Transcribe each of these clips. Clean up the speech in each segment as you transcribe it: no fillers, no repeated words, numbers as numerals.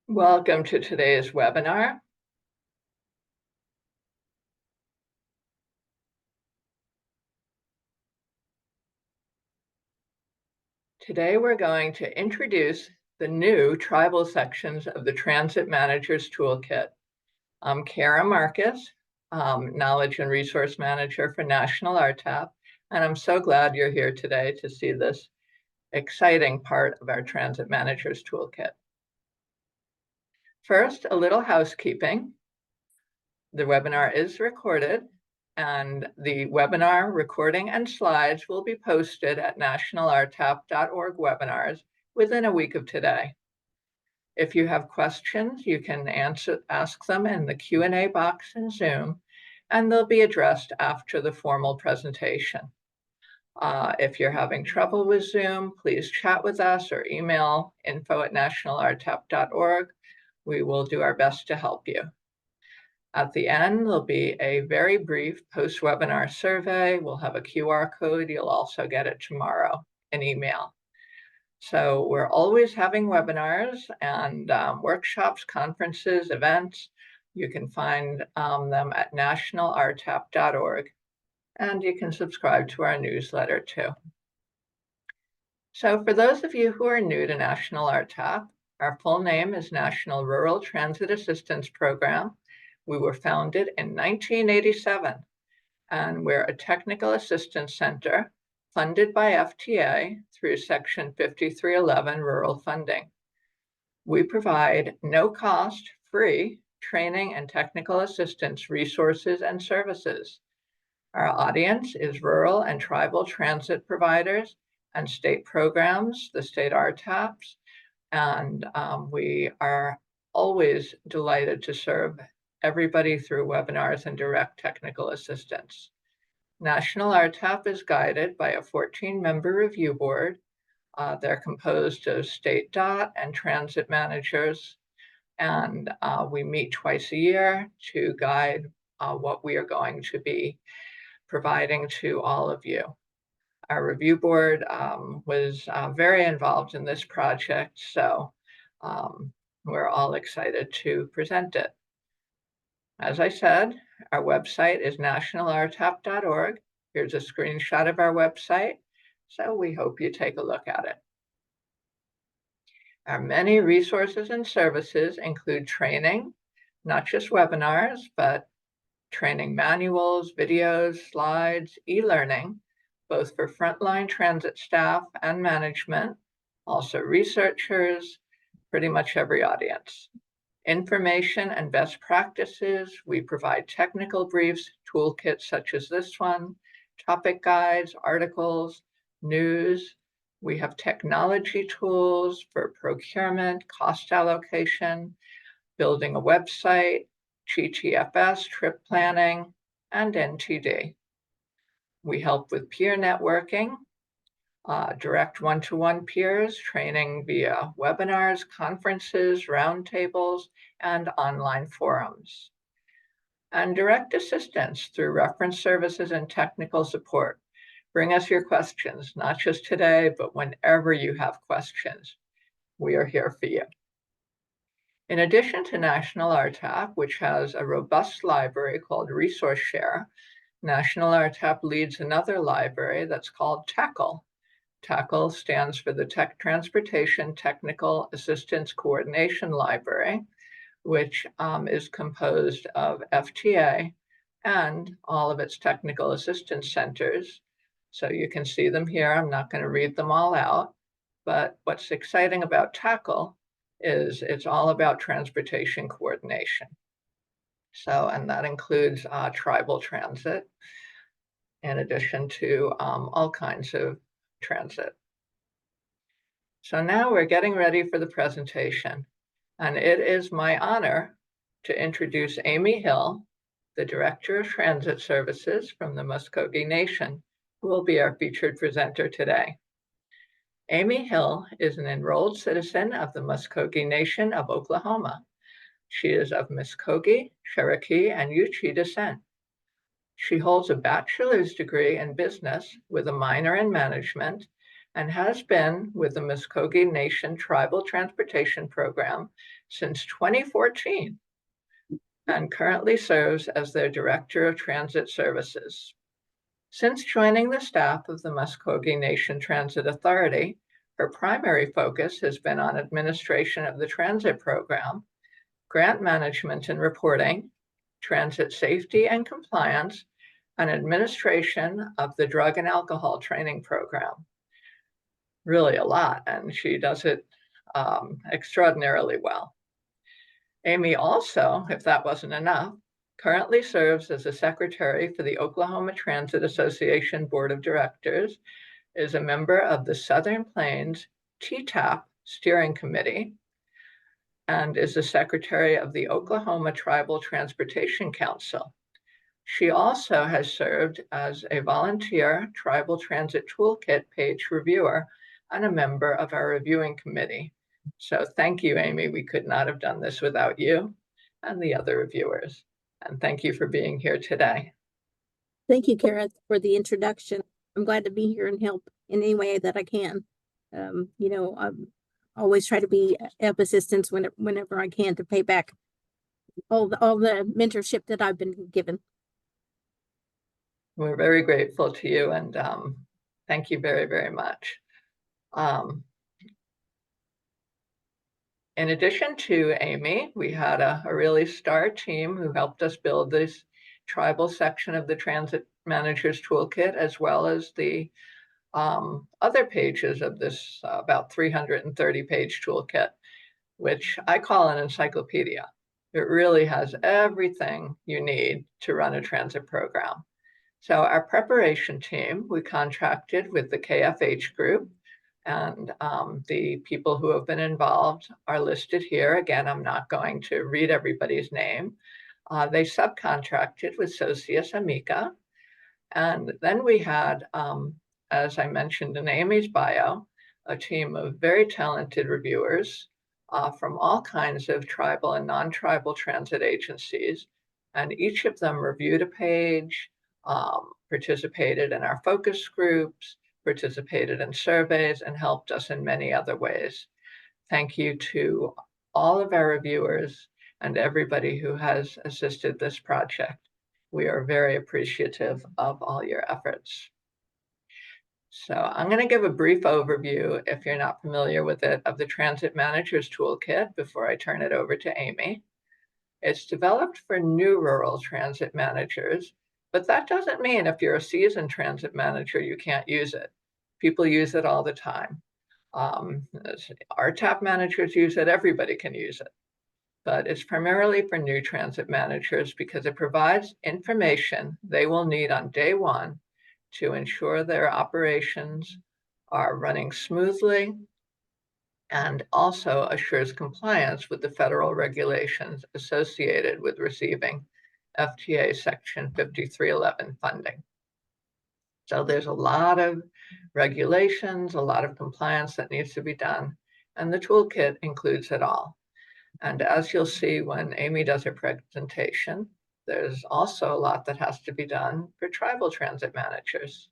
Welcome to today's webinar. Today we're going to introduce the new tribal sections of the Transit Manager's Toolkit. I'm Kara Marcus, Knowledge and Resource Manager for National RTAP, and I'm so glad you're here today to see this exciting part of our Transit Manager's Toolkit. First, a little housekeeping. The webinar is recorded, and the webinar recording and slides will be posted at nationalrtap.org webinars within a week of today. If you have questions, you can ask them in the Q&A box in Zoom, and they'll be addressed after the formal presentation. If you're having trouble with Zoom, please chat with us or email info@nationalrtap.org. We will do our best to help you. At the end, there'll be a very brief post-webinar survey. We'll have a QR code. You'll also get it tomorrow in email. So we're always having webinars and workshops, conferences, events. You can find them at nationalrtap.org, and you can subscribe to our newsletter too. So for those of you who are new to National RTAP, our full name is National Rural Transit Assistance Program. We were founded in 1987, and we're a technical assistance center funded by FTA through Section 5311 rural funding. We provide no-cost, free training and technical assistance resources and services. Our audience is rural and tribal transit providers and state programs, the state RTAPs, and we are always delighted to serve everybody through webinars and direct technical assistance. National RTAP is guided by a 14-member review board. They're composed of state DOT and transit managers, and we meet twice a year to guide what we are going to be providing to all of you. Our review board was very involved in this project, so we're all excited to present it. As I said, our website is nationalrtap.org. Here's a screenshot of our website, so we hope you take a look at it. Our many resources and services include training, not just webinars, but training manuals, videos, slides, e-learning, both for frontline transit staff and management, also researchers, pretty much every audience. Information and best practices. We provide technical briefs, toolkits such as this one, topic guides, articles, news. We have technology tools for procurement, cost allocation, building a website, GTFS, trip planning, and NTD. We help with peer networking, direct one-to-one peers, training via webinars, conferences, roundtables, and online forums. And direct assistance through reference services and technical support. Bring us your questions, not just today, but whenever you have questions. We are here for you. In addition to National RTAP, which has a robust library called Resource Share, National RTAP leads another library that's called TACL. TACL stands for the Transportation Technical Assistance Coordination Library, which is composed of FTA and all of its technical assistance centers. So you can see them here. I'm not going to read them all out, but what's exciting about TACL is it's all about transportation coordination. So, and that includes tribal transit, in addition to all kinds of transit. So now we're getting ready for the presentation, and it is my honor to introduce Amy Hill, the Director of Transit Services from the Muskogee Nation, who will be our featured presenter today. Amy Hill is an enrolled citizen of the Muskogee Nation of Oklahoma. She is of Muskogee, Cherokee, and Yuchi descent. She holds a bachelor's degree in business with a minor in management and has been with the Muskogee Nation Tribal Transportation Program since 2014 and currently serves as their Director of Transit Services. Since joining the staff of the Muskogee Nation Transit Authority, her primary focus has been on administration of the transit program, grant management and reporting, transit safety and compliance, and administration of the drug and alcohol training program. Really a lot, and she does it extraordinarily well. Amy also, if that wasn't enough, currently serves as a secretary for the Oklahoma Transit Association Board of Directors, is a member of the Southern Plains RTAP Steering Committee, and is the secretary of the Oklahoma Tribal Transportation Council. She also has served as a volunteer Tribal Transit Toolkit page reviewer and a member of our reviewing committee. So thank you, Amy. We could not have done this without you and the other reviewers. And thank you for being here today. Thank you, Kara, for the introduction. I'm glad to be here and help in any way that I can. I always try to be of assistance whenever I can to pay back all the mentorship that I've been given. We're very grateful to you, and thank you very, very much. In addition to Amy, we had a really star team who helped us build this tribal section of the Transit Manager's Toolkit, as well as the other pages of this about 330-page toolkit, which I call an encyclopedia. It really has everything you need to run a transit program. So our preparation team, we contracted with the KFH group, and the people who have been involved are listed here. Again, I'm not going to read everybody's name. They subcontracted with Socius Amica. And then we had, as I mentioned in Amy's bio, a team of very talented reviewers from all kinds of tribal and non-tribal transit agencies. And each of them reviewed a page, participated in our focus groups, participated in surveys, and helped us in many other ways. Thank you to all of our reviewers and everybody who has assisted this project. We are very appreciative of all your efforts. So I'm going to give a brief overview, if you're not familiar with it, of the Transit Manager's Toolkit before I turn it over to Amy. It's developed for new rural transit managers, but that doesn't mean if you're a seasoned transit manager, you can't use it. People use it all the time. RTAP managers use it, everybody can use it. But it's primarily for new transit managers because it provides information they will need on day one to ensure their operations are running smoothly and also assures compliance with the federal regulations associated with receiving FTA Section 5311 funding. So there's a lot of regulations, a lot of compliance that needs to be done, and the toolkit includes it all. And as you'll see when Amy does her presentation, there's also a lot that has to be done for tribal transit managers.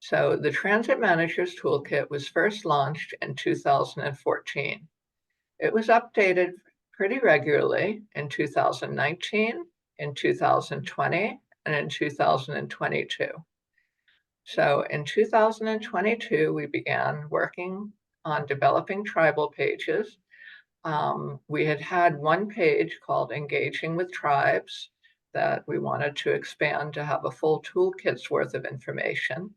So the Transit Manager's Toolkit was first launched in 2014. It was updated pretty regularly in 2019, in 2020, and in 2022. So in 2022, we began working on developing tribal pages. We had one page called Engaging with Tribes that we wanted to expand to have a full toolkit's worth of information.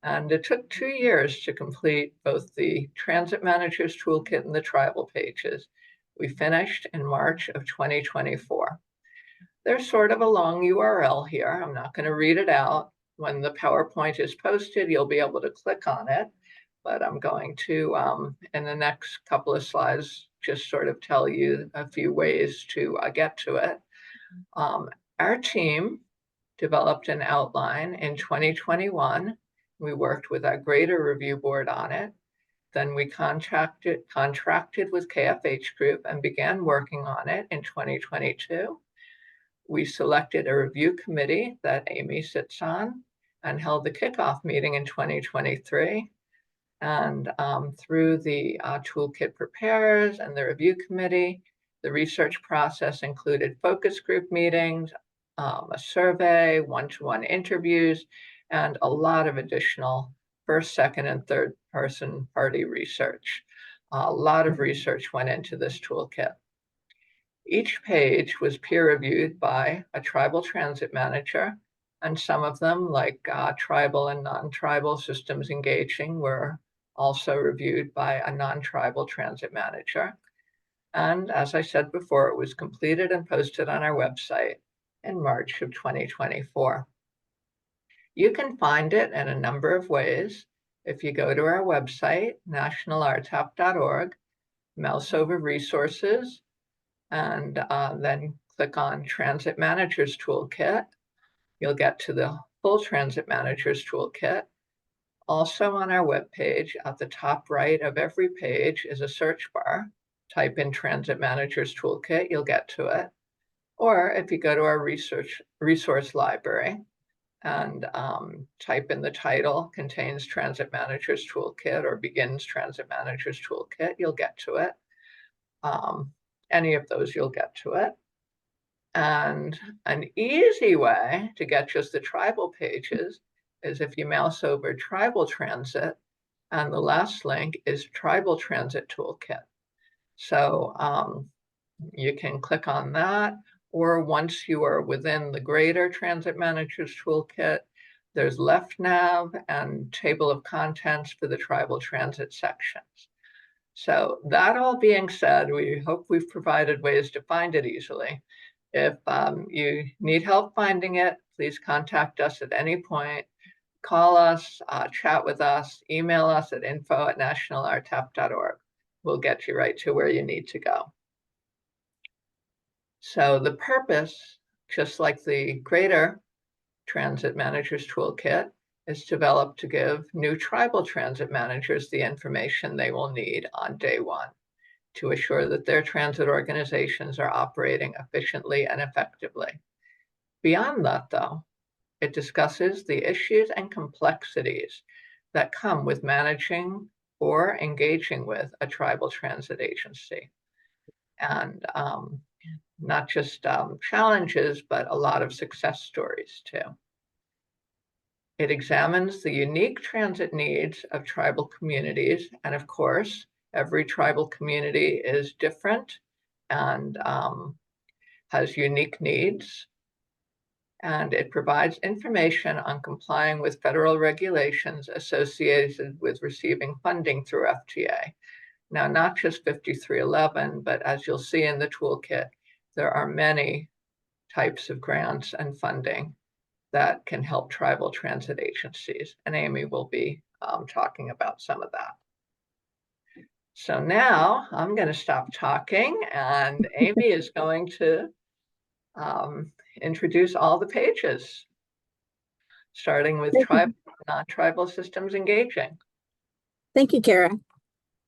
And it took 2 years to complete both the Transit Manager's Toolkit and the tribal pages. We finished in March of 2024. There's sort of a long URL here. I'm not going to read it out. When the PowerPoint is posted, you'll be able to click on it. But I'm going to, in the next couple of slides, just sort of tell you a few ways to get to it. Our team developed an outline in 2021. We worked with our Grader Review Board on it. Then we contracted with KFH Group and began working on it in 2022. We selected a review committee that Amy sits on and held the kickoff meeting in 2023. And through the Toolkit preparers and the review committee, the research process included focus group meetings, a survey, one-to-one interviews, and a lot of additional first, second, and third person party research. A lot of research went into this toolkit. Each page was peer reviewed by a tribal transit manager, and some of them, like tribal and non-tribal systems engaging, were also reviewed by a non-tribal transit manager. And as I said before, it was completed and posted on our website in March of 2024. You can find it in a number of ways. If you go to our website, nationalrtap.org, mouse over resources, and then click on Transit Managers Toolkit, you'll get to the full Transit Managers Toolkit. Also on our webpage, at the top right of every page is a search bar. Type in Transit Managers Toolkit, you'll get to it. Or if you go to our resource library and type in the title, contains Transit Managers Toolkit or begins Transit Managers Toolkit, you'll get to it. Any of those, you'll get to it. And an easy way to get just the tribal pages is if you mouse over Tribal Transit, and the last link is Tribal Transit Toolkit. So you can click on that, or once you are within the greater Transit Managers Toolkit, there's left nav and table of contents for the tribal transit sections. So that all being said, we hope we've provided ways to find it easily. If you need help finding it, please contact us at any point. Call us, chat with us, email us at info@nationalrtap.org. We'll get you right to where you need to go. So the purpose, just like the greater Transit Managers Toolkit, is developed to give new tribal transit managers the information they will need on day one to assure that their transit organizations are operating efficiently and effectively. Beyond that, though, it discusses the issues and complexities that come with managing or engaging with a tribal transit agency. And not just challenges, but a lot of success stories too. It examines the unique transit needs of tribal communities. And of course, every tribal community is different and has unique needs. And it provides information on complying with federal regulations associated with receiving funding through FTA. Now, not just 5311, but as you'll see in the toolkit, there are many types of grants and funding that can help tribal transit agencies. And Amy will be talking about some of that. So now I'm going to stop talking, and Amy is going to introduce all the pages, starting with tribal and non-tribal systems engaging. Thank you, Kara.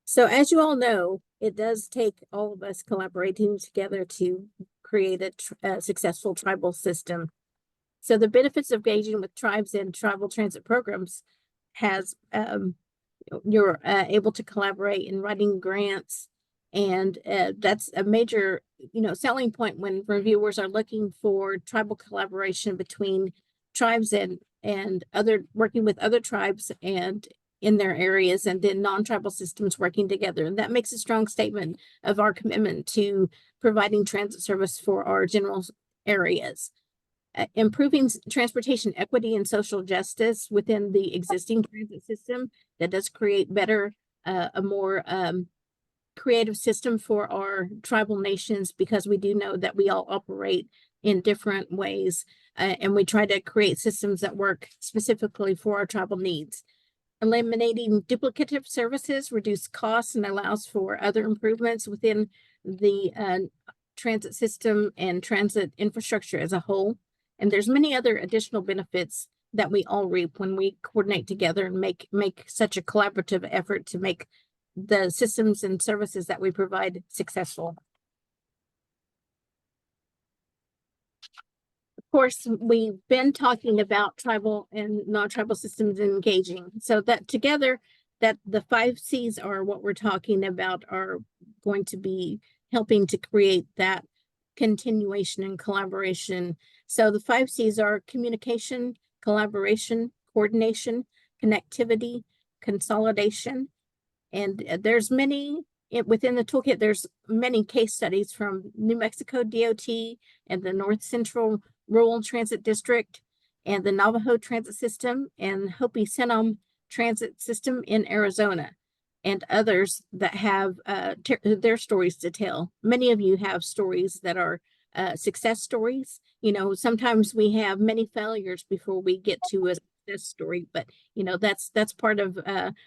So as you all know, it does take all of us collaborating together to create a successful tribal system. So the benefits of engaging with tribes in tribal transit programs has you're able to collaborate in writing grants, and that's a major selling point when reviewers are looking for tribal collaboration between tribes and other working with other tribes and in their areas, and then non-tribal systems working together. And that makes a strong statement of our commitment to providing transit service for our general areas. Improving transportation equity and social justice within the existing transit system that does create better, a more creative system for our tribal nations, because we do know that we all operate in different ways, and we try to create systems that work specifically for our tribal needs. Eliminating duplicative services, reduce costs, and allows for other improvements within the transit system and transit infrastructure as a whole. And there's many other additional benefits that we all reap when we coordinate together and make such a collaborative effort to make the systems and services that we provide successful. Of course, we've been talking about tribal and non-tribal systems engaging, so that together that the 5 C's are what we're talking about, are going to be helping to create that continuation and collaboration. So the 5 C's are communication, collaboration, coordination, connectivity, consolidation. And there's many within the toolkit. There's many case studies from New Mexico DOT and the North Central Rural Transit District and the Navajo Transit System and Hopi-Senum Transit System in Arizona, and others that have their stories to tell. Many of you have stories that are success stories. You know, sometimes we have many failures before we get to a success story, but you know, that's part of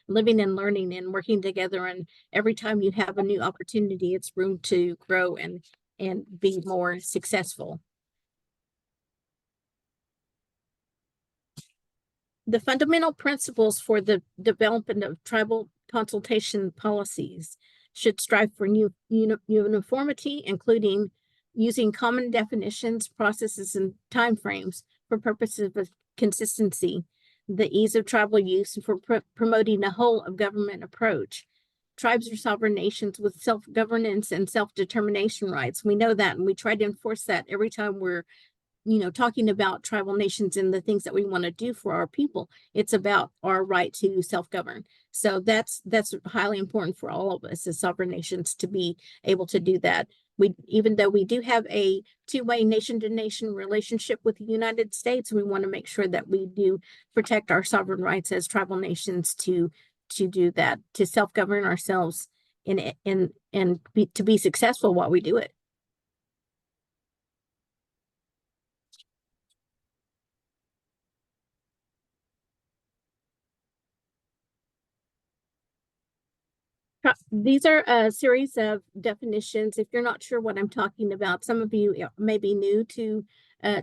living and learning and working together. And every time you have a new opportunity, it's room to grow and be more successful. The fundamental principles for the development of tribal consultation policies should strive for uniformity, including using common definitions, processes, and timeframes for purposes of consistency, the ease of tribal use, and for promoting a whole of government approach. Tribes are sovereign nations with self-governance and self-determination rights. We know that, and we try to enforce that every time we're talking about tribal nations and the things that we want to do for our people. It's about our right to self-govern. So that's highly important for all of us as sovereign nations to be able to do that. Even though we do have a two-way nation-to-nation relationship with the United States, we want to make sure that we do protect our sovereign rights as tribal nations to do that, to self-govern ourselves and to be successful while we do it. These are a series of definitions. If you're not sure what I'm talking about, some of you may be new to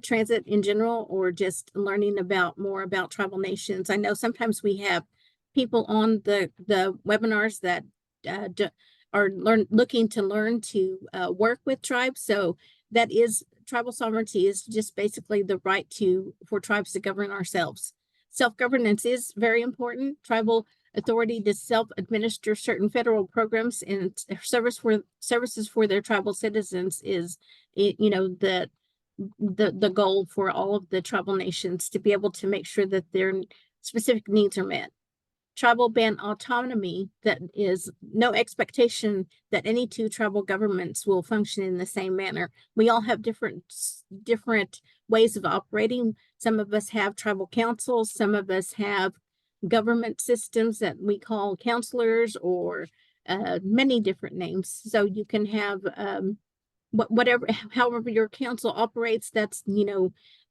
transit in general, or just learning more about tribal nations. I know sometimes we have people on the webinars that are looking to learn to work with tribes. So that is, tribal sovereignty is just basically the right for tribes to govern ourselves. Self-governance is very important. Tribal authority to self-administer certain federal programs and services for their tribal citizens is, the goal for all of the tribal nations, to be able to make sure that their specific needs are met. Tribal band autonomy, that is no expectation that any two tribal governments will function in the same manner. We all have different ways of operating. Some of us have tribal councils, some of us have government systems that we call counselors, or many different names. So you can have however your council operates. That's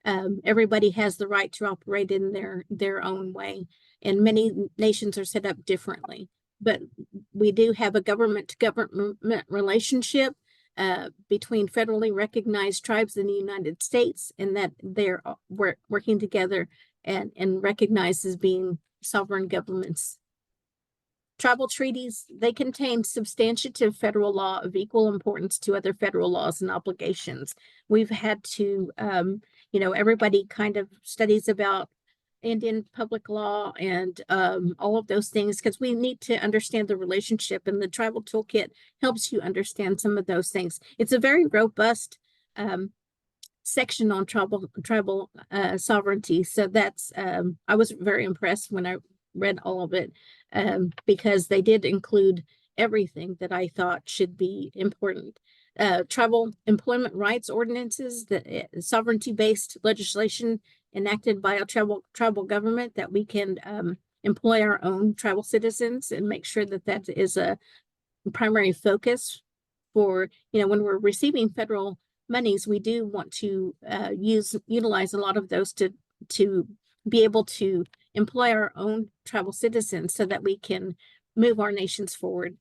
everybody has the right to operate in their own way, and many nations are set up differently. But we do have a government-to-government relationship between federally recognized tribes in the United States, and that they're working together and recognized as being sovereign governments. Tribal treaties, they contain substantive federal law of equal importance to other federal laws and obligations. We've had to, everybody kind of studies about Indian public law and all of those things, because we need to understand the relationship, and the Tribal Toolkit helps you understand some of those things. It's a very robust section on tribal sovereignty. So that's I was very impressed when I read all of it, because they did include everything that I thought should be important. Tribal employment rights ordinances, the sovereignty-based legislation enacted by a tribal government, that we can employ our own tribal citizens and make sure that that is a primary focus for, when we're receiving federal monies, we do want to utilize a lot of those to be able to employ our own tribal citizens so that we can move our nations forward.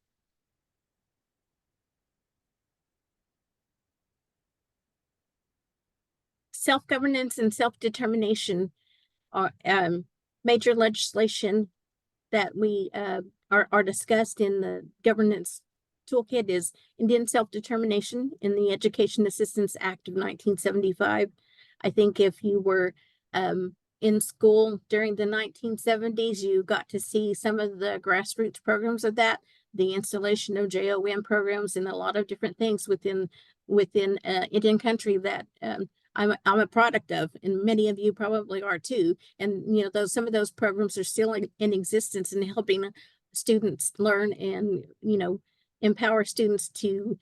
Self-governance and self-determination are major legislation that we are discussed in the governance toolkit. Is Indian self-determination in the Education Assistance Act of 1975. I think if you were in school during the 1970s, you got to see some of the grassroots programs of that, the installation of JOM programs and a lot of different things within Indian country that I'm a product of, and many of you probably are too. And some of those programs are still in existence and helping students learn and empower students to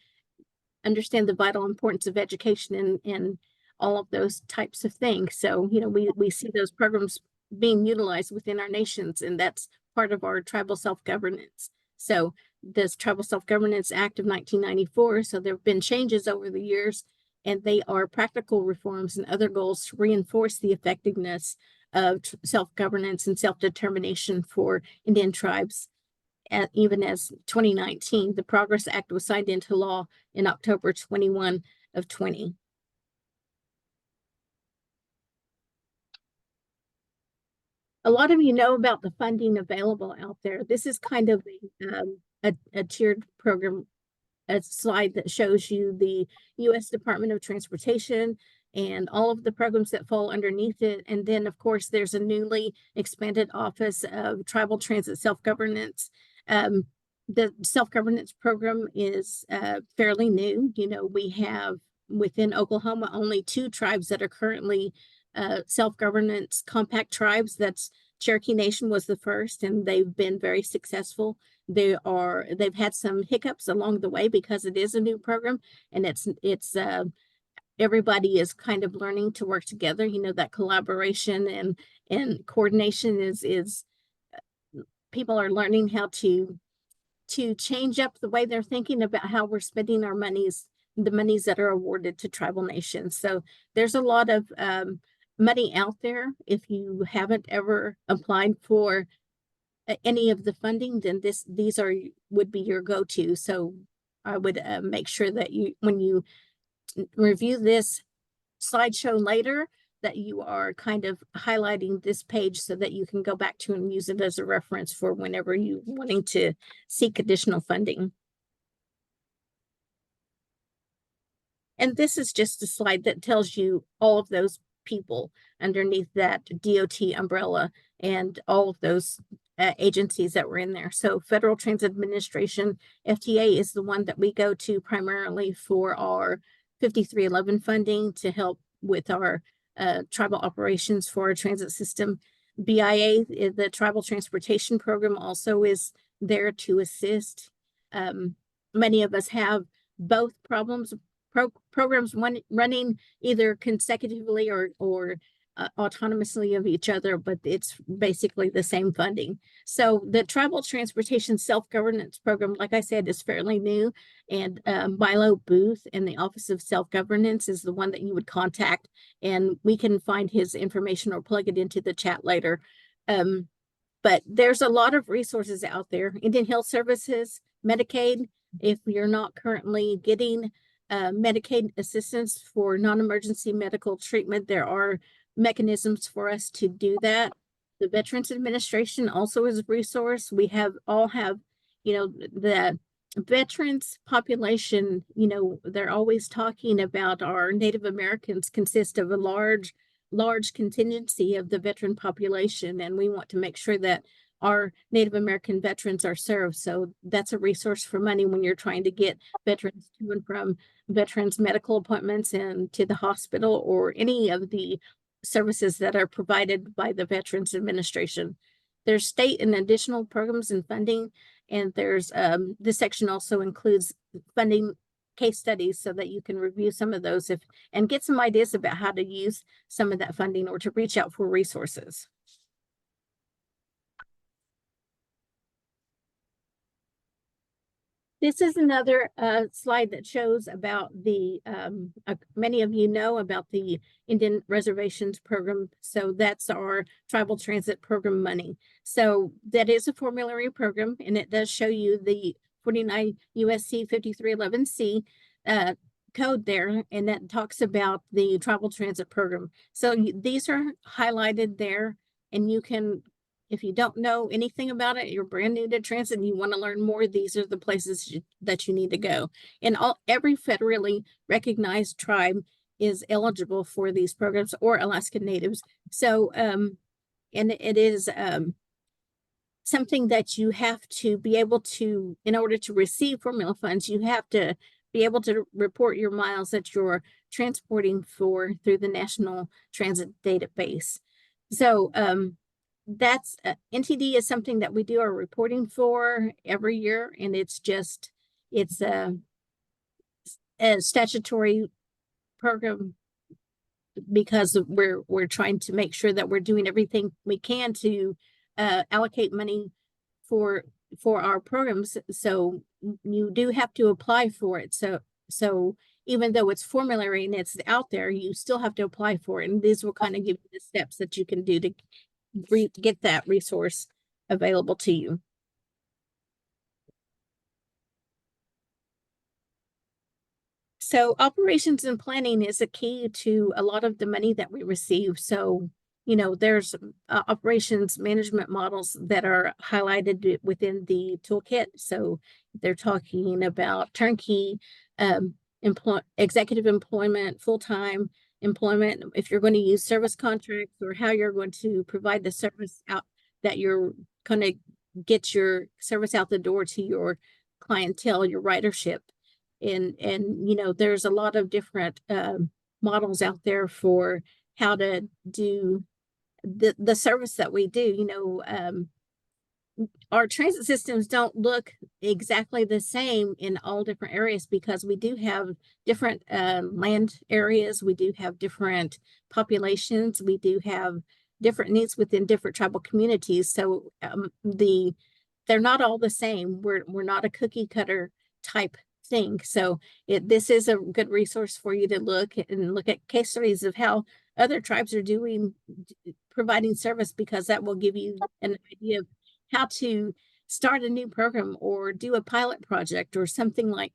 understand the vital importance of education and all of those types of things. So we see those programs being utilized within our nations, and that's part of our tribal self-governance. So this Tribal Self-Governance Act of 1994, so there have been changes over the years, and they are practical reforms and other goals to reinforce the effectiveness of self-governance and self-determination for Indian tribes. Even as 2019, the Progress Act was signed into law in October 21 of 20. A lot of you know about the funding available out there. This is kind of a tiered program, a slide that shows you the U.S. Department of Transportation and all of the programs that fall underneath it. And then, of course, there's a newly expanded Office of Tribal Transit Self-Governance. The self-governance program is fairly new. We have within Oklahoma only 2 tribes that are currently self-governance compact tribes. That's Cherokee Nation was the first, and they've been very successful. They've had some hiccups along the way because it is a new program, and it's everybody is kind of learning to work together. That collaboration and coordination is people are learning how to change up the way they're thinking about how we're spending our monies, the monies that are awarded to tribal nations. So there's a lot of money out there. If you haven't ever applied for any of the funding, then these would be your go-to. So I would make sure that when you review this slideshow later, that you are kind of highlighting this page so that you can go back to and use it as a reference for whenever you're wanting to seek additional funding. And this is just a slide that tells you all of those people underneath that DOT umbrella and all of those agencies that were in there. So Federal Transit Administration, FTA, is the one that we go to primarily for our 5311 funding to help with our tribal operations for our transit system. BIA, the Tribal Transportation Program, also is there to assist. Many of us have both programs running either consecutively or autonomously of each other, but it's basically the same funding. So the Tribal Transportation Self-Governance Program, like I said, is fairly new, and Milo Booth in the Office of Self-Governance is the one that you would contact, and we can find his information or plug it into the chat later. But there's a lot of resources out there. Indian Health Services, Medicaid, if you're not currently getting Medicaid assistance for non-emergency medical treatment, there are mechanisms for us to do that. The Veterans Administration also is a resource. We all have, the veterans population, they're always talking about our Native Americans consist of a large contingency of the veteran population, and we want to make sure that our Native American veterans are served. So that's a resource for money when you're trying to get veterans to and from veterans medical appointments and to the hospital or any of the services that are provided by the Veterans Administration. There's state and additional programs and funding, and there's this section also includes funding case studies so that you can review some of those and get some ideas about how to use some of that funding or to reach out for resources. This is another slide that shows about the, many of you know about the Indian Reservations Program. So that's our Tribal Transit Program money. So that is a formulary program, and it does show you the 49 USC 5311C code there, and that talks about the Tribal Transit Program. So these are highlighted there, and you can, if you don't know anything about it, you're brand new to transit and you want to learn more, these are the places that you need to go. And every federally recognized tribe is eligible for these programs, or Alaskan Natives. So, and it is something that you have to be able to, in order to receive formula funds, you have to be able to report your miles that you're transporting for through the National Transit Database. So that's NTD is something that we do our reporting for every year, and it's a statutory program because we're trying to make sure that we're doing everything we can to allocate money for our programs. So you do have to apply for it. So even though it's formulary and it's out there, you still have to apply for it. And these will kind of give you the steps that you can do to get that resource available to you. So operations and planning is a key to a lot of the money that we receive. So, you know, there's operations management models that are highlighted within the toolkit. So they're talking about turnkey, executive employment, full-time employment, if you're going to use service contracts, or how you're going to provide the service out, that you're going to get your service out the door to your clientele, your ridership. And you know, there's a lot of different models out there for how to do the service that we do. You know, our transit systems don't look exactly the same in all different areas because we do have different land areas, we do have different populations, we do have different needs within different tribal communities. So they're not all the same. We're not a cookie cutter type thing. So this is a good resource for you to look at case studies of how other tribes are providing service, because that will give you an idea of how to start a new program or do a pilot project or something new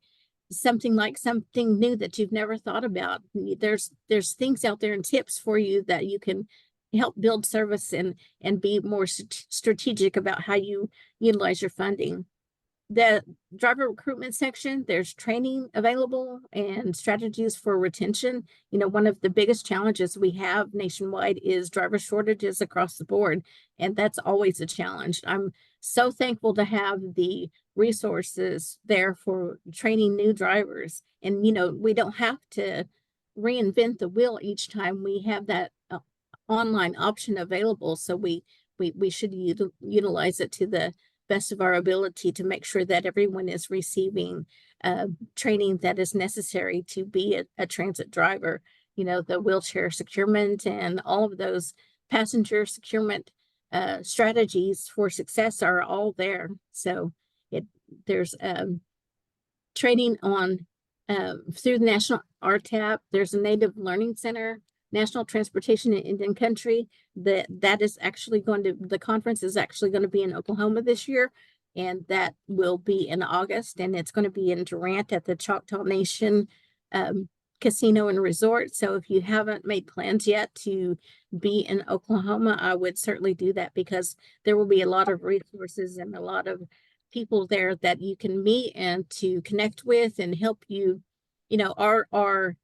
that you've never thought about. There's things out there and tips for you that you can help build service and be more strategic about how you utilize your funding. The driver recruitment section, there's training available and strategies for retention. You know, one of the biggest challenges we have nationwide is driver shortages across the board, and that's always a challenge. I'm so thankful to have the resources there for training new drivers. And, you know, we don't have to reinvent the wheel each time. We have that online option available, so we should utilize it to the best of our ability to make sure that everyone is receiving training that is necessary to be a transit driver. You know, the wheelchair securement and all of those passenger securement strategies for success are all there. So there's training on through the National RTAP. There's a Native Learning Center, National Transportation in Indian Country. That is actually the conference is actually going to be in Oklahoma this year, and that will be in August, and it's going to be in Durant at the Choctaw Nation Casino and Resort. So if you haven't made plans yet to be in Oklahoma, I would certainly do that, because there will be a lot of resources and a lot of people there that you can meet and to connect with and help you. You know, our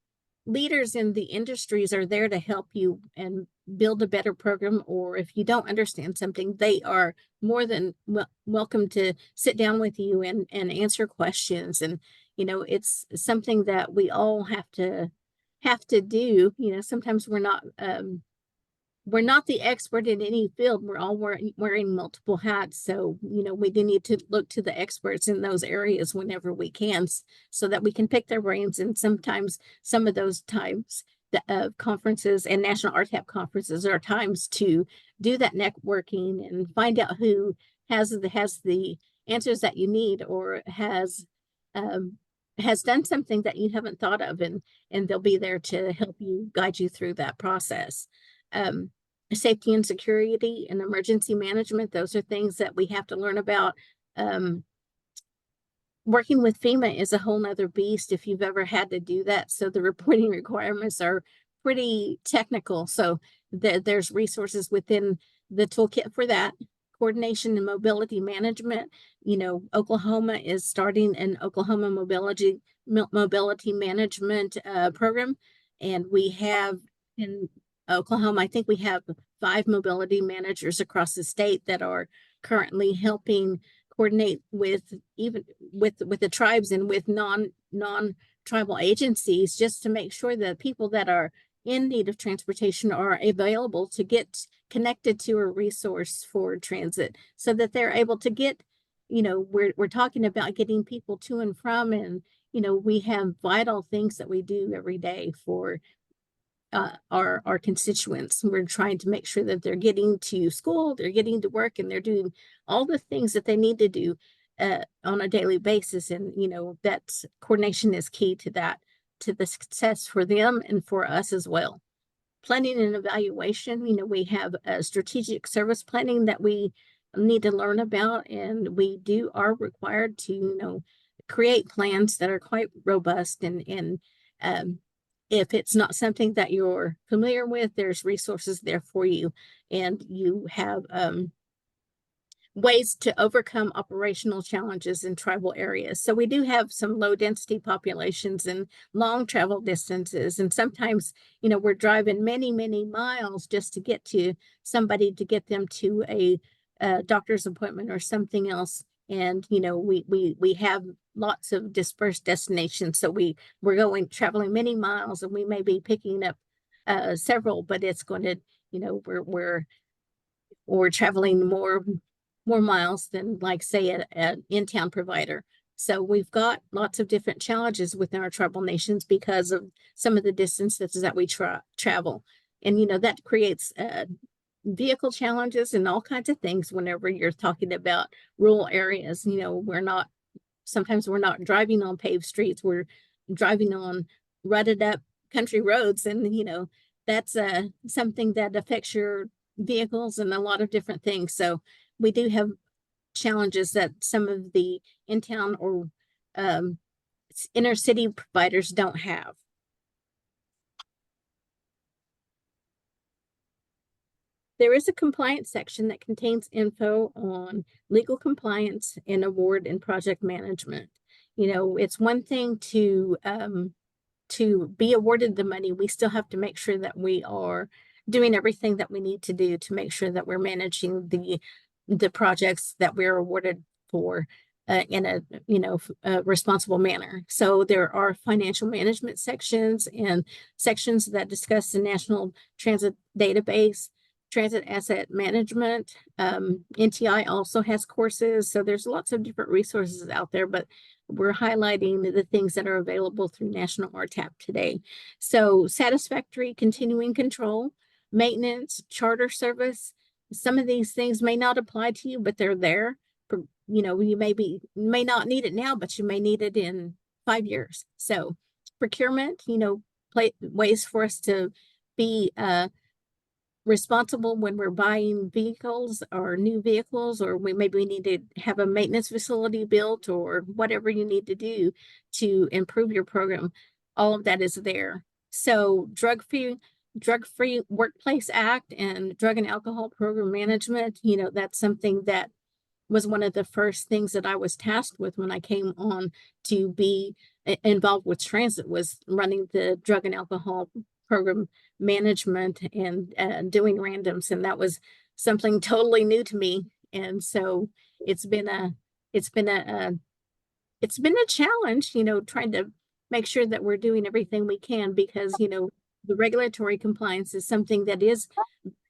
leaders in the industries are there to help you and build a better program. Or if you don't understand something, they are more than welcome to sit down with you and answer questions. And, you know, it's something that we all have to do. You know, sometimes we're not the expert in any field. We're all wearing multiple hats. So, you know, we do need to look to the experts in those areas whenever we can, so that we can pick their brains. And sometimes some of those times, the conferences and National RTAP conferences are times to do that networking and find out who has the answers that you need, or has done something that you haven't thought of, and they'll be there to help you, guide you through that process. Safety and security and emergency management, those are things that we have to learn about. Working with FEMA is a whole nother beast if you've ever had to do that. So the reporting requirements are pretty technical. So there's resources within the toolkit for that. Coordination and mobility management. You know, Oklahoma is starting an Oklahoma mobility management program. And we have in Oklahoma, I think we have 5 mobility managers across the state that are currently helping coordinate with even with the tribes and with non-tribal agencies, just to make sure that people that are in need of transportation are available to get connected to a resource for transit, so that they're able to get, we're talking about getting people to and from, and we have vital things that we do every day for our constituents. We're trying to make sure that they're getting to school, they're getting to work, and they're doing all the things that they need to do on a daily basis. And that coordination is key to that, to the success for them and for us as well. Planning and evaluation, we have a strategic service planning that we need to learn about, and we are required to create plans that are quite robust, and if it's not something that you're familiar with, there's resources there for you, and you have ways to overcome operational challenges in tribal areas. So we do have some low density populations and long travel distances. And sometimes, we're driving many, many miles just to get to somebody, to get them to a doctor's appointment or something else. And, we have lots of dispersed destinations. So we're traveling many miles, and we may be picking up several, but it's going to, we're traveling more miles than, like, say, an in-town provider. So we've got lots of different challenges within our tribal nations because of some of the distances that we travel. And, that creates vehicle challenges and all kinds of things whenever you're talking about rural areas. Sometimes we're not driving on paved streets, we're driving on rutted up country roads. And, that's something that affects your vehicles and a lot of different things. So we do have challenges that some of the in-town or inner city providers don't have. There is a compliance section that contains info on legal compliance and award and project management. It's one thing to be awarded the money. We still have to make sure that we are doing everything that we need to do to make sure that we're managing the projects that we're awarded for in a responsible manner. So there are financial management sections and sections that discuss the National Transit Database, transit asset management. NTI also has courses. So there's lots of different resources out there, but we're highlighting the things that are available through National RTAP today. So satisfactory continuing control, maintenance, charter service. Some of these things may not apply to you, but they're there. You may not need it now, but you may need it in 5 years. So procurement, ways for us to be responsible when we're buying vehicles or new vehicles, or maybe we need to have a maintenance facility built, or whatever you need to do to improve your program. All of that is there. So drug-free Workplace Act and drug and alcohol program management, that's something that was one of the first things that I was tasked with when I came on to be involved with transit, was running the drug and alcohol program management and doing randoms. And that was something totally new to me. And so it's been a challenge, trying to make sure that we're doing everything we can, because, the regulatory compliance is something that is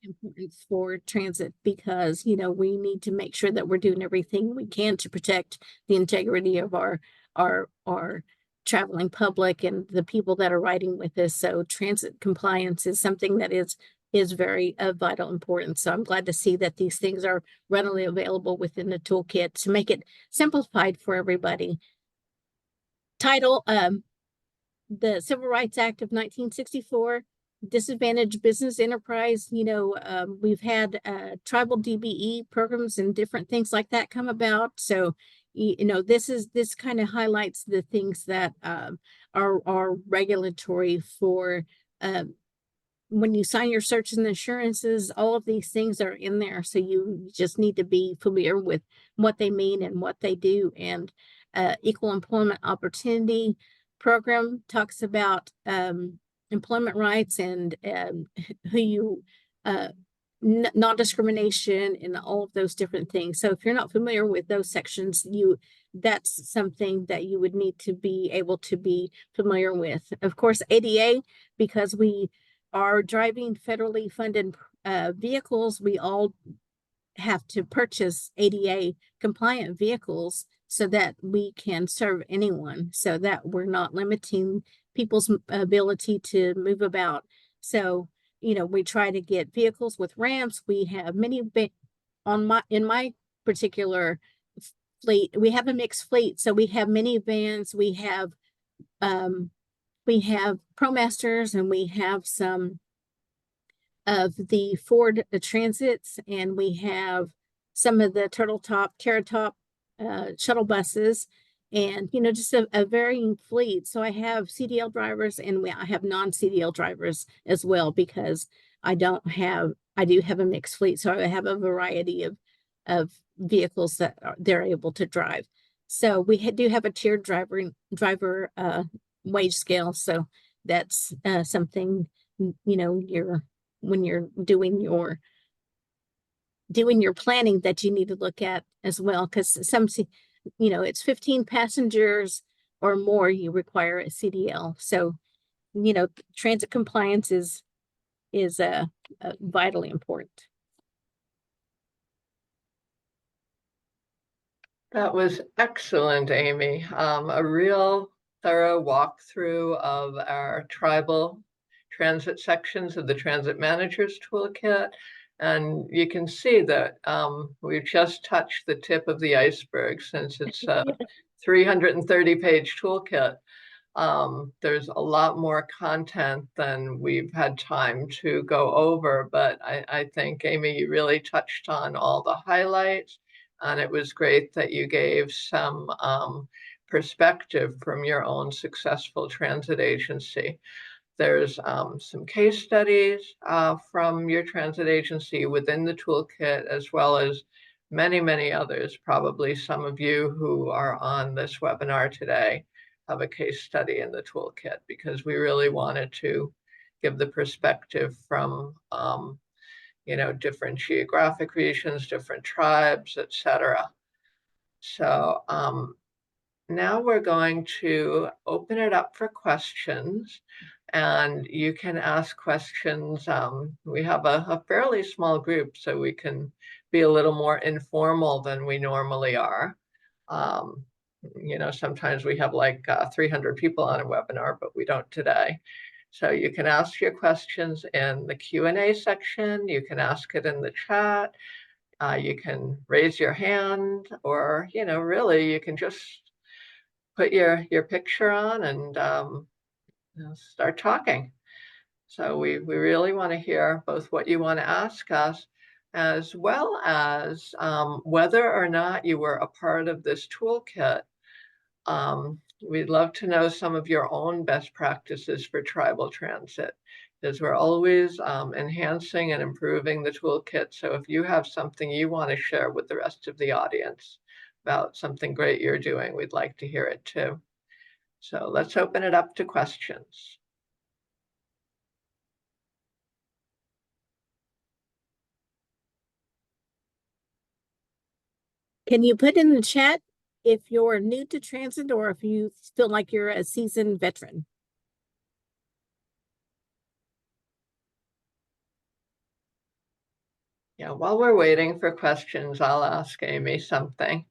important for transit, because, we need to make sure that we're doing everything we can to protect the integrity of our traveling public and the people that are riding with us. So transit compliance is something that is very vital importance. So I'm glad to see that these things are readily available within the toolkit to make it simplified for everybody. Title, the Civil Rights Act of 1964, disadvantaged business enterprise. We've had tribal DBE programs and different things like that come about. So, this kind of highlights the things that are regulatory for when you sign your searches and insurances. All of these things are in there. So you just need to be familiar with what they mean and what they do. And equal employment opportunity program talks about employment rights and who you non-discrimination and all of those different things. So if you're not familiar with those sections, that's something that you would need to be able to be familiar with. Of course, ADA, because we are driving federally funded vehicles, we all have to purchase ADA compliant vehicles so that we can serve anyone, so that we're not limiting people's ability to move about. So, we try to get vehicles with ramps. We have many in my particular fleet, we have a mixed fleet. So we have minivans, we have ProMasters, and we have some of the Ford Transits, and we have some of the Carrot Top shuttle buses, and just a varying fleet. So I have CDL drivers, and I have non-CDL drivers as well, because I do have a mixed fleet. So I have a variety of vehicles that they're able to drive. So we do have a tiered driver wage scale. So that's something, when you're doing your planning, that you need to look at as well, because it's 15 passengers or more, you require a CDL. So transit compliance is vitally important. That was excellent, Amy. A real thorough walkthrough of our tribal transit sections of the Transit Manager's Toolkit. And you can see that we've just touched the tip of the iceberg, since it's a 330-page toolkit. There's a lot more content than we've had time to go over, but I think, Amy, you really touched on all the highlights, and it was great that you gave some perspective from your own successful transit agency. There's some case studies from your transit agency within the toolkit, as well as many, many others. Probably some of you who are on this webinar today have a case study in the toolkit, because we really wanted to give the perspective from different geographic regions, different tribes, etc. So now we're going to open it up for questions, and you can ask questions. We have a fairly small group, so we can be a little more informal than we normally are. Sometimes we have like 300 people on a webinar, but we don't today. So you can ask your questions in the Q&A section. You can ask it in the chat. You can raise your hand, or, really, you can just put your picture on and start talking. So we really want to hear both what you want to ask us, as well as whether or not you were a part of this toolkit. We'd love to know some of your own best practices for tribal transit, because we're always enhancing and improving the toolkit. So if you have something you want to share with the rest of the audience about something great you're doing, we'd like to hear it too. So let's open it up to questions. Can you put in the chat if you're new to transit, or if you feel like you're a seasoned veteran? Yeah, while we're waiting for questions, I'll ask Amy something.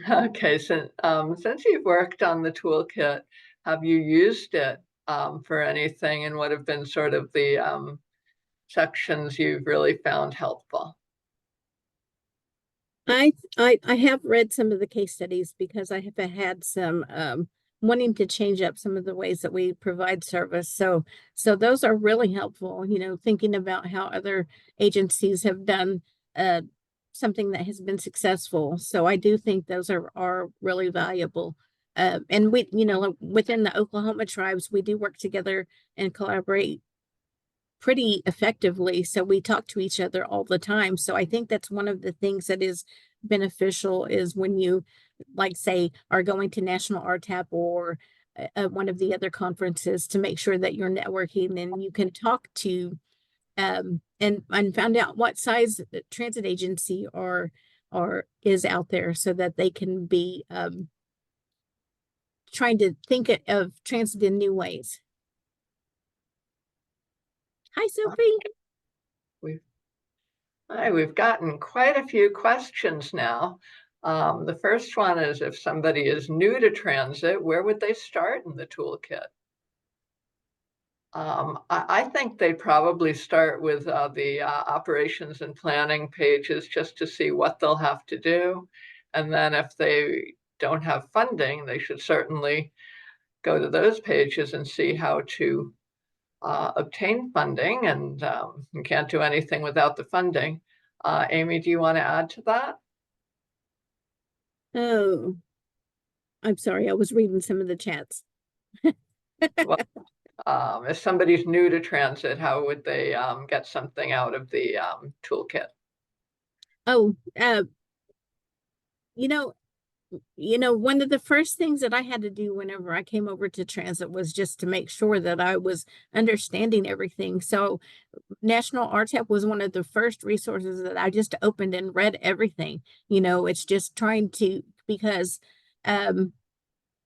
Okay, since you've worked on the toolkit, have you used it for anything, and what have been sort of the sections you've really found helpful? I have read some of the case studies, because I have had some wanting to change up some of the ways that we provide service. So those are really helpful, thinking about how other agencies have done something that has been successful. So I do think those are really valuable. And we, within the Oklahoma tribes, we do work together and collaborate pretty effectively. So we talk to each other all the time. So I think that's one of the things that is beneficial, is when you, like, say, are going to national RTAP, or at one of the other conferences to make sure that you're networking and you can talk to and found out what size transit agency is out there so that they can be trying to think of transit in new ways. Hi, Sophie. We've gotten quite a few questions now. The first one is, if somebody is new to transit, where would they start in the toolkit? I think they probably start with the operations and planning pages just to see what they'll have to do. And then if they don't have funding, they should certainly go to those pages and see how to obtain funding, and you can't do anything without the funding. Amy, do you want to add to that? Oh, I'm sorry. I was reading some of the chats. Well, if somebody's new to transit, how would they get something out of the toolkit? Oh, you know, one of the first things that I had to do whenever I came over to transit was just to make sure that I was understanding everything. So National RTAP was one of the first resources that I just opened and read everything. It's just trying to, because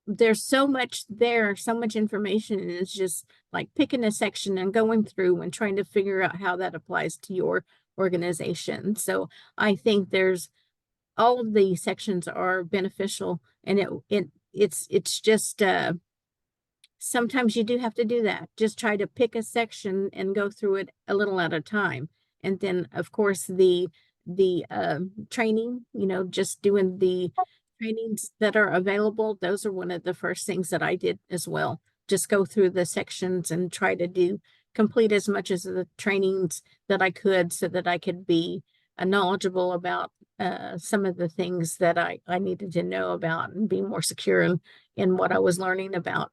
there's so much there, so much information, and it's just like picking a section and going through and trying to figure out how that applies to your organization. So I think there's all of the sections are beneficial, and it's just sometimes you do have to do that. Just try to pick a section and go through it a little at a time. And then of course the training, just doing the trainings that are available. Those are one of the first things that I did as well. Just go through the sections and try to complete as much as the trainings that I could so that I could be knowledgeable about some of the things that I needed to know about and be more secure in what I was learning about.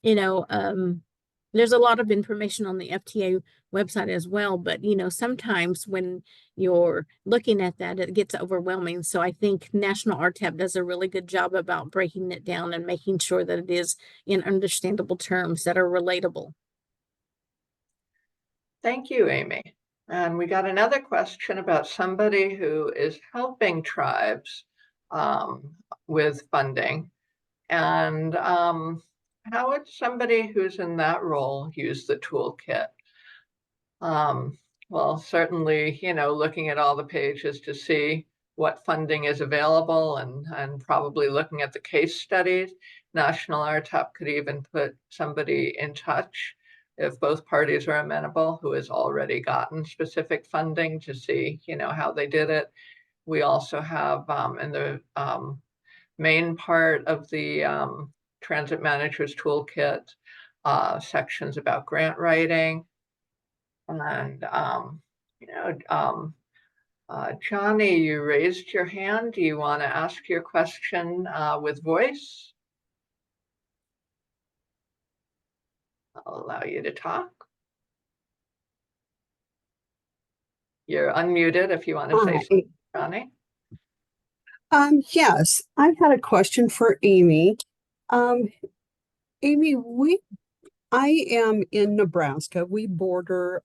There's a lot of information on the FTA website as well, but sometimes when you're looking at that, it gets overwhelming. So I think National RTAP does a really good job about breaking it down and making sure that it is in understandable terms that are relatable. Thank you, Amy. And we got another question about somebody who is helping tribes with funding. And how would somebody who's in that role use the toolkit? Well, certainly, looking at all the pages to see what funding is available, and probably looking at the case studies. National RTAP could even put somebody in touch, if both parties are amenable, who has already gotten specific funding, to see, how they did it. We also have in the main part of the Transit Manager's Toolkit sections about grant writing. And Johnny, you raised your hand. Do you want to ask your question with voice? I'll allow you to talk. You're unmuted if you want to say something, Johnny. Yes, I had a question for Amy. Amy, I am in Nebraska. We border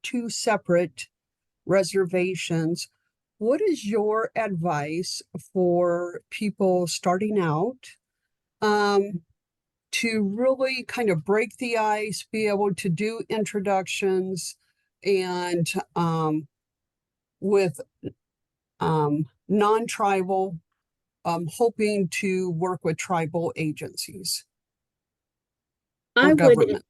two separate reservations. What is your advice for people starting out to really kind of break the ice, be able to do introductions, and with non-tribal, hoping to work with tribal agencies or government?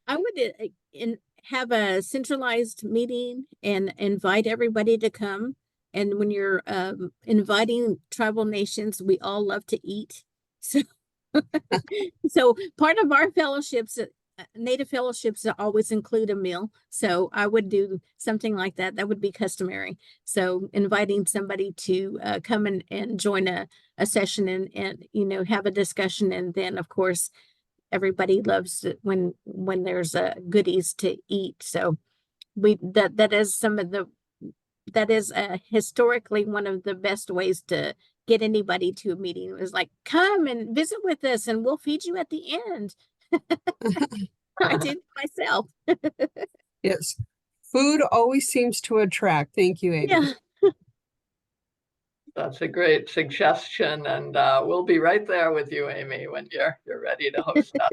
I would have a centralized meeting and invite everybody to come. And when you're inviting tribal nations, we all love to eat. So part of our fellowships, Native fellowships, always include a meal. So I would do something like that. That would be customary. So inviting somebody to come and join a session and have a discussion. And then of course, everybody loves it when there's goodies to eat. So that is historically one of the best ways to get anybody to a meeting. It was like, come and visit with us and we'll feed you at the end. I did myself. Yes. Food always seems to attract. Thank you, Amy. Yeah. That's a great suggestion, and we'll be right there with you, Amy, when you're ready to host us.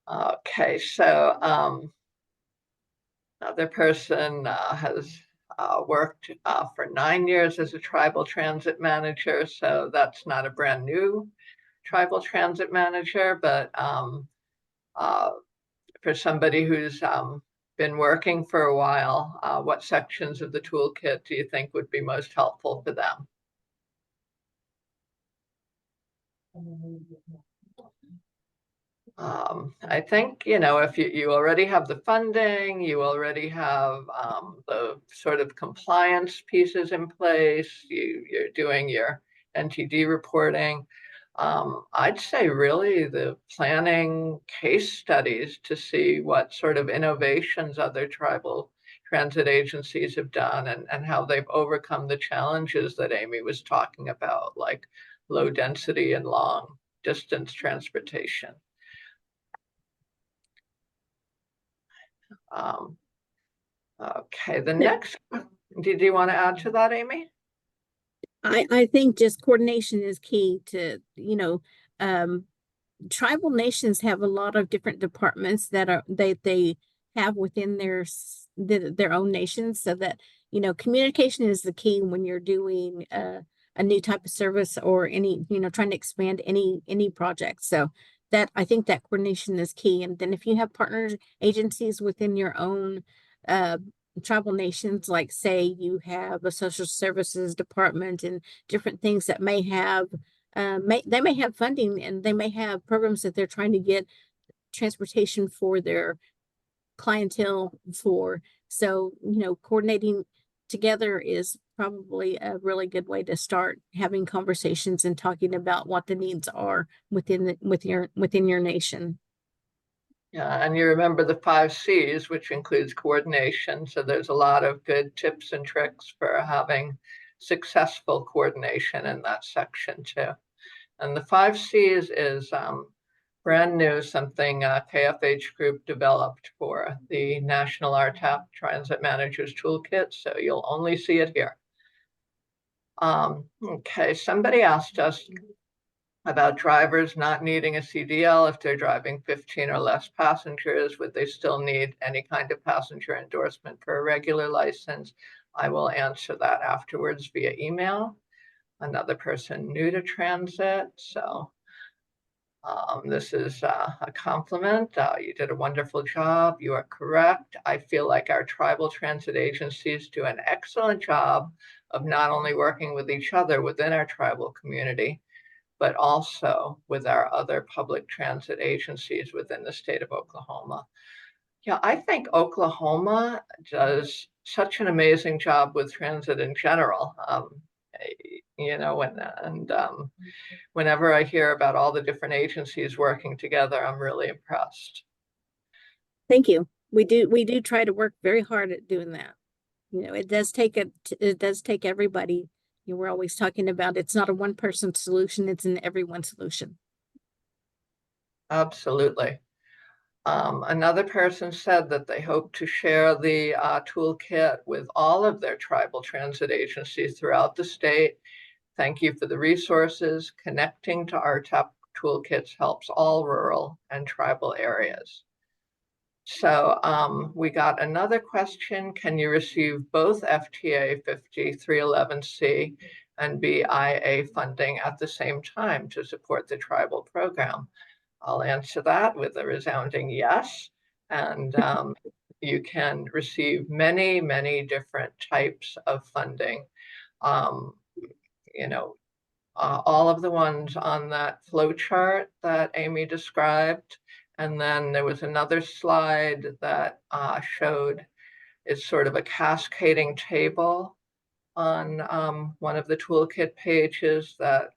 Okay, so another person has worked for 9 years as a tribal transit manager, so that's not a brand new tribal transit manager, but for somebody who's been working for a while, what sections of the toolkit do you think would be most helpful for them? I think, if you already have the funding, you already have the sort of compliance pieces in place, you're doing your NTD reporting. I'd say really the planning case studies to see what sort of innovations other tribal transit agencies have done and how they've overcome the challenges that Amy was talking about, like low density and long distance transportation. Okay, the next, did you want to add to that, Amy? I think just coordination is key to, tribal nations have a lot of different departments that they have within their own nations, so that communication is the key when you're doing a new type of service or any trying to expand any project. So that I think that coordination is key. And then if you have partner agencies within your own tribal nations, like say you have a social services department and different things that may have they may have funding and they may have programs that they're trying to get transportation for their clientele for. So, coordinating together is probably a really good way to start having conversations and talking about what the needs are within your nation. Yeah, and you remember the 5 C's, which includes coordination. So there's a lot of good tips and tricks for having successful coordination in that section too. And the 5 C's is brand new, something KFH Group developed for the National RTAP Transit Managers Toolkit. So you'll only see it here. Okay, somebody asked us about drivers not needing a CDL if they're driving 15 or less passengers. Would they still need any kind of passenger endorsement for a regular license? I will answer that afterwards via email. Another person new to transit, so this is a compliment. You did a wonderful job. You are correct. I feel like our tribal transit agencies do an excellent job of not only working with each other within our tribal community, but also with our other public transit agencies within the state of Oklahoma. Yeah, I think Oklahoma does such an amazing job with transit in general. Whenever I hear about all the different agencies working together, I'm really impressed. Thank you. We do try to work very hard at doing that. It does take everybody. We're always talking about it's not a one person solution, it's an everyone solution. Absolutely. Another person said that they hope to share the toolkit with all of their tribal transit agencies throughout the state. Thank you for the resources. Connecting to RTAP toolkits helps all rural and tribal areas. So we got another question. Can you receive both FTA 5311C and BIA funding at the same time to support the tribal program? I'll answer that with a resounding yes. And you can receive many, many different types of funding. All of the ones on that flow chart that Amy described. And then there was another slide that showed it's sort of a cascading table on one of the toolkit pages that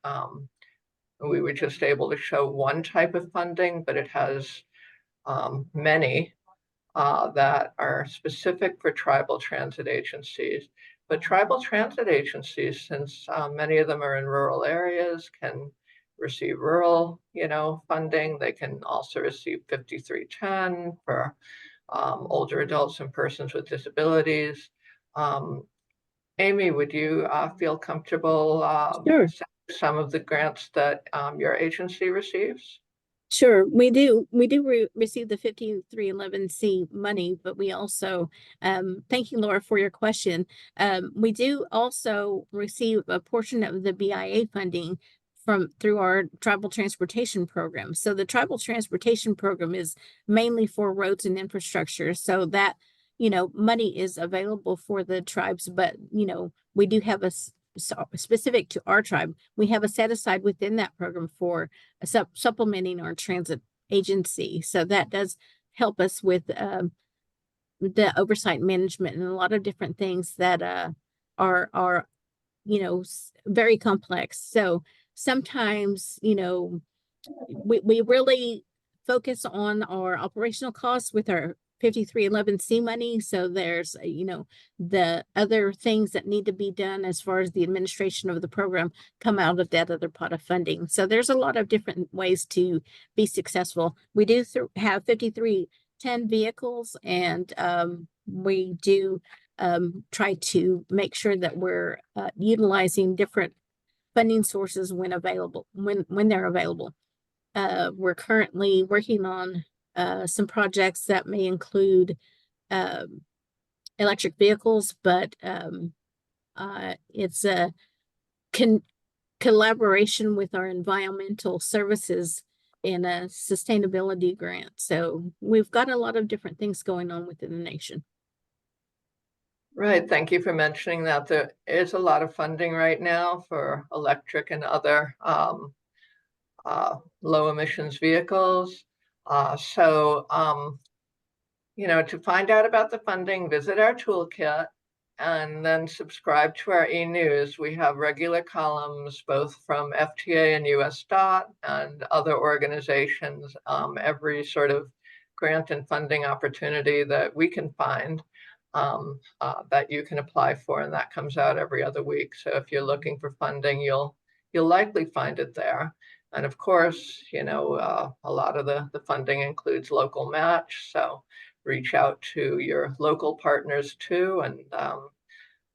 we were just able to show one type of funding, but it has many that are specific for tribal transit agencies. But tribal transit agencies, since many of them are in rural areas, can receive rural, funding. They can also receive 5310 for older adults and persons with disabilities. Amy, would you feel comfortable Sure. some of the grants that your agency receives? Sure, we do. We do receive the 5311C money, but we also, thank you, Laura, for your question. We do also receive a portion of the BIA funding through our tribal transportation program. So the tribal transportation program is mainly for roads and infrastructure. So that, money is available for the tribes, but, we do have specific to our tribe, we have a set aside within that program for supplementing our transit agency. So that does help us with the oversight management and a lot of different things that are very complex. So sometimes we really focus on our operational costs with our 5311C money. So there's, the other things that need to be done as far as the administration of the program come out of that other pot of funding. So there's a lot of different ways to be successful. We do have 5310 vehicles, and we do try to make sure that we're utilizing different funding sources when available, when they're available. We're currently working on some projects that may include electric vehicles, but it's a collaboration with our environmental services and a sustainability grant. So we've got a lot of different things going on within the nation. Right. Thank you for mentioning that. There is a lot of funding right now for electric and other low emissions vehicles. To find out about the funding, visit our toolkit and then subscribe to our e-news. We have regular columns both from FTA and US DOT and other organizations, every sort of grant and funding opportunity that we can find that you can apply for, and that comes out every other week. So if you're looking for funding, you'll likely find it there. And of course, a lot of the funding includes local match. So reach out to your local partners too. And,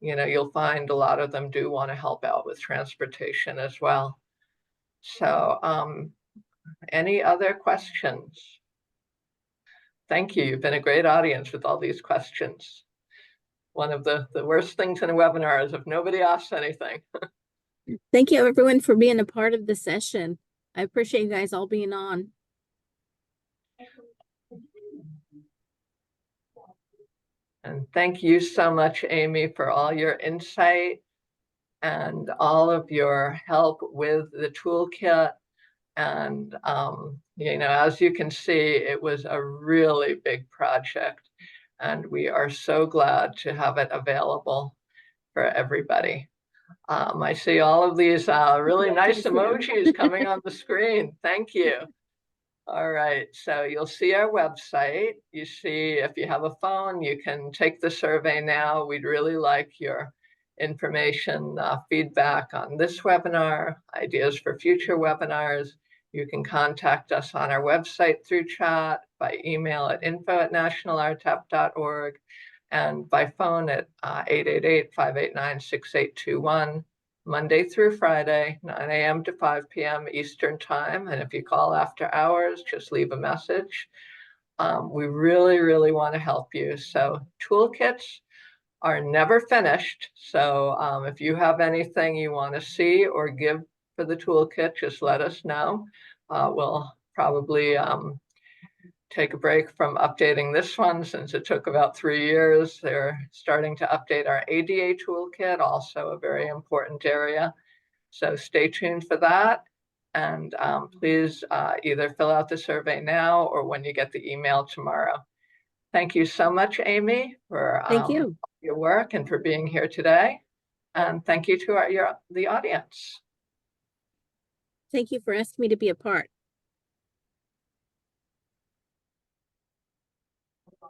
you'll find a lot of them do want to help out with transportation as well. So any other questions? Thank you. You've been a great audience with all these questions. One of the worst things in a webinar is if nobody asks anything. Thank you, everyone, for being a part of the session. I appreciate you guys all being on. And thank you so much, Amy, for all your insight and all of your help with the toolkit. And, as you can see, it was a really big project, and we are so glad to have it available for everybody. I see all of these really nice emojis coming on the screen. Thank you. All right, so you'll see our website. You see, if you have a phone, you can take the survey now. We'd really like your information, feedback on this webinar, ideas for future webinars. You can contact us on our website through chat, by email at info@nationalrtap.org, and by phone at 888-589-6821. Monday through Friday, 9 a.m. to 5 p.m. Eastern time. And if you call after hours, just leave a message. We really, really want to help you. So toolkits are never finished. So if you have anything you want to see or give for the toolkit, just let us know. We'll probably take a break from updating this one since it took about 3 years. They're starting to update our ADA toolkit, also a very important area. So stay tuned for that. And please either fill out the survey now or when you get the email tomorrow. Thank you so much, Amy, for Thank you. Your work and for being here today. And thank you to the audience. Thank you for asking me to be a part.